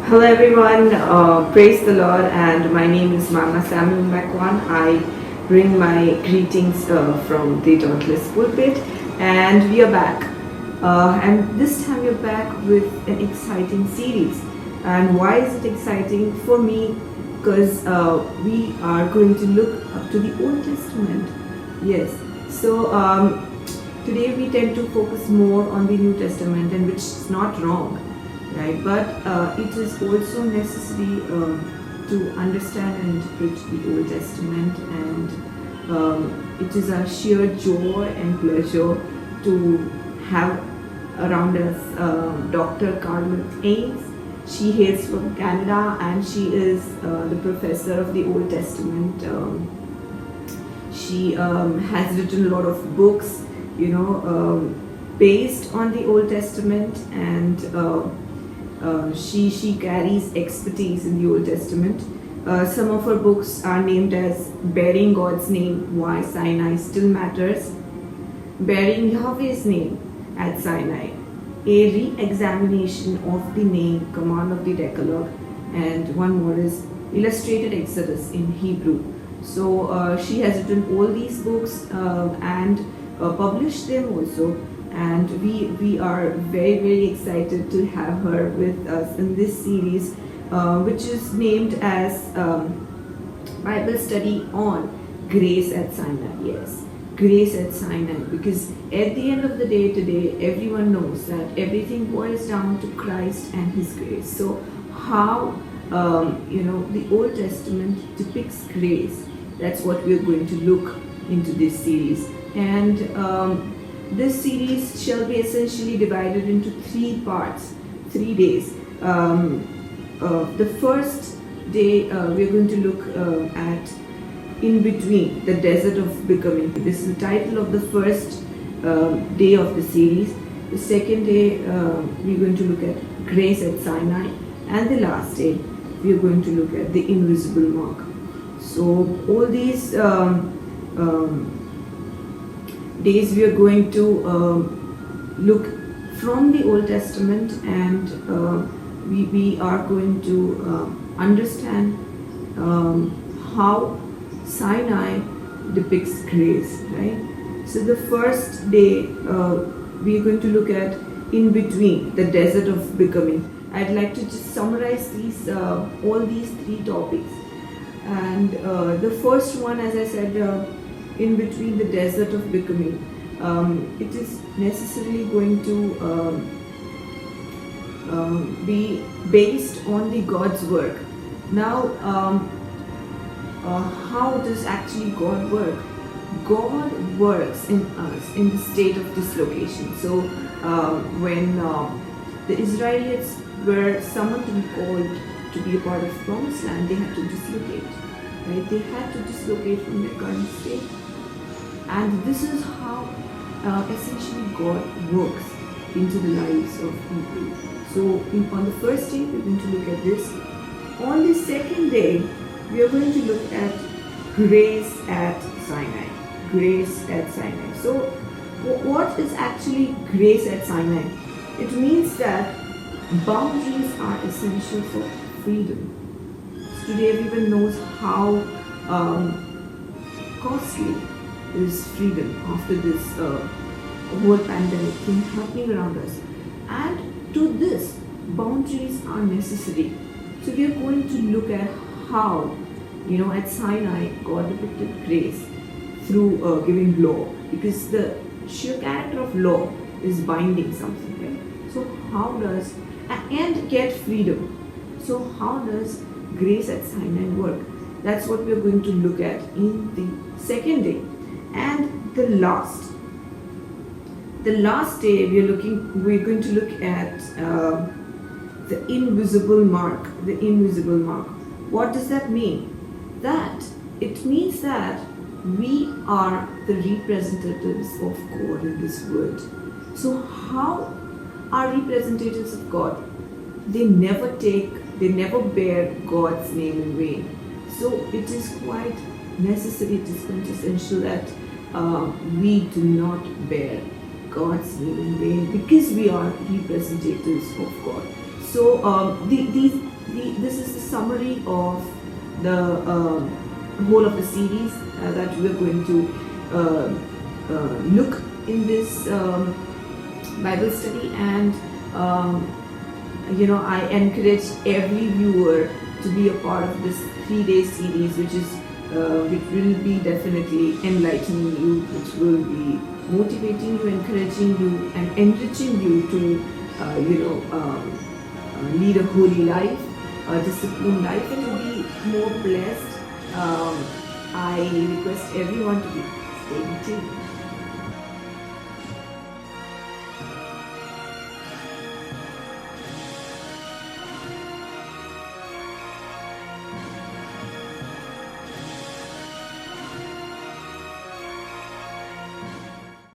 Hello everyone, praise the Lord, and my name is Manna Macwan. I bring my greetings from the Dauntless Pulpit, and we are back. And this time we're back with an exciting series. And why is it exciting? For me, because we are going to look up to the Old Testament. Yes, so today we tend to focus more on the New Testament, and which is not wrong. Right, but it is also necessary to understand and interpret the Old Testament, and it is our sheer joy and pleasure to have around us Dr. Carmen A. She hails from Canada, and she is the professor of the Old Testament. She has written a lot of books, based on the Old Testament, and she carries expertise in the Old Testament. Some of her books are named as Bearing God's Name, Why Sinai Still Matters, Bearing Yahweh's Name at Sinai, a re-examination of the name, command of the Decalogue, and one more is Illustrated Exodus in Hebrew. So she has written all these books and published them also. And we are very, very excited to have her with us in this series, which is named as Bible Study on Grace at Sinai. Yes, Grace at Sinai. Because at the end of the day today, everyone knows that everything boils down to Christ and His grace. So how, the Old Testament depicts grace. That's what we're going to look into this series. And this series shall be essentially divided into 3 parts, 3 days. The first day we're going to look at In Between, the Desert of Becoming. This is the title of the first day of the series. The second day we're going to look at Grace at Sinai. And the last day we're going to look at the Invisible Mark. So all these days we are going to look from the Old Testament, and we are going to understand how Sinai depicts grace, right? So the first day we are going to look at In Between, the Desert of Becoming. I'd like to just summarize these all these 3 topics. And the first one, as I said, In Between, the Desert of Becoming, it is necessarily going to be based on the God's work. Now, how does actually God work? God works in us in the state of dislocation. So when the Israelites were summoned and called to be a part of the Promised Land, they had to dislocate. Right? They had to dislocate from their current state. And this is how essentially God works into the lives of people. So on the first day, we're going to look at this. On the second day, we are going to look at Grace at Sinai. Grace at Sinai. So what is actually Grace at Sinai? It means that boundaries are essential for freedom. Today everyone knows how costly is freedom after this whole pandemic thing happening around us. And to this, boundaries are necessary. So we are going to look at how, at Sinai, God depicted grace through giving law, because the sheer character of law is binding something, right? So how does, and get freedom. So how does Grace at Sinai work? That's what we're going to look at in the second day. And the last day we're going to look at the invisible mark. The invisible mark. What does that mean? It means that we are the representatives of God in this world. So how are representatives of God? They never bear God's name in vain. So it is quite necessary, it is quintessential that we do not bear God's name in vain, because we are representatives of God. So these This is the summary of the whole of the series that we're going to look in this Bible study. And I encourage every viewer to be a part of this 3-day series, which will be definitely enlightening you, which will be motivating you, encouraging you, and enriching you to lead a holy life, a disciplined life, and to be more blessed. I request everyone to be staying tuned.